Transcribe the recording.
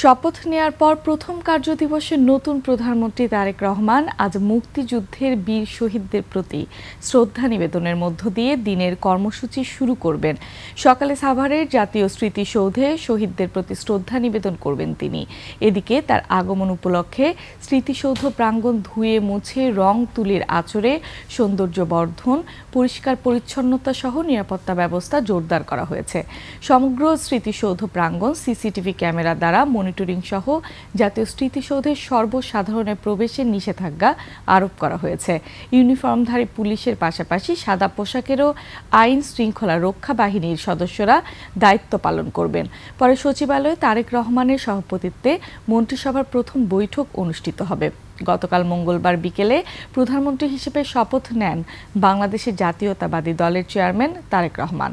শপথ নেয়ার পর প্রথম কার্যদিবসে নতুন প্রধানমন্ত্রী তারেক রহমান আজ মুক্তিযুদ্ধের বীর শহীদদের প্রতি শ্রদ্ধা নিবেদনের মধ্য দিয়ে দিনের কর্মসূচি শুরু করবেন। সকালে সাভারের জাতীয় স্মৃতিসৌধে শহীদদের প্রতি শ্রদ্ধা নিবেদন করবেন তিনি। এদিকে তার আগমন উপলক্ষে স্মৃতিসৌধ প্রাঙ্গণ ধুয়ে মুছে রং তুলির আঁচড়ে সৌন্দর্য বর্ধন, পরিষ্কার পরিচ্ছন্নতা সহ নিরাপত্তা ব্যবস্থা জোরদার করা হয়েছে। সমগ্র স্মৃতিসৌধ প্রাঙ্গণ সিসিটিভি ক্যামেরা দ্বারা মনিটরিং সহ জাতীয় স্মৃতিসৌধের সর্বসাধারণের প্রবেশের নিষেধাজ্ঞা আরোপ করা হয়েছে। ইউনিফর্মধারী পুলিশের পাশাপাশি সাদা পোশাকেরও আইন শৃঙ্খলা রক্ষা বাহিনীর সদস্যরা দায়িত্ব পালন করবেন। পরে সচিবালয়ে তারেক রহমানের সভাপতিত্বে মন্ত্রিসভার প্রথম বৈঠক অনুষ্ঠিত হবে। গতকাল মঙ্গলবার বিকেলে প্রধানমন্ত্রী হিসেবে শপথ নেন বাংলাদেশের জাতীয়তাবাদী দলের চেয়ারম্যান তারেক রহমান।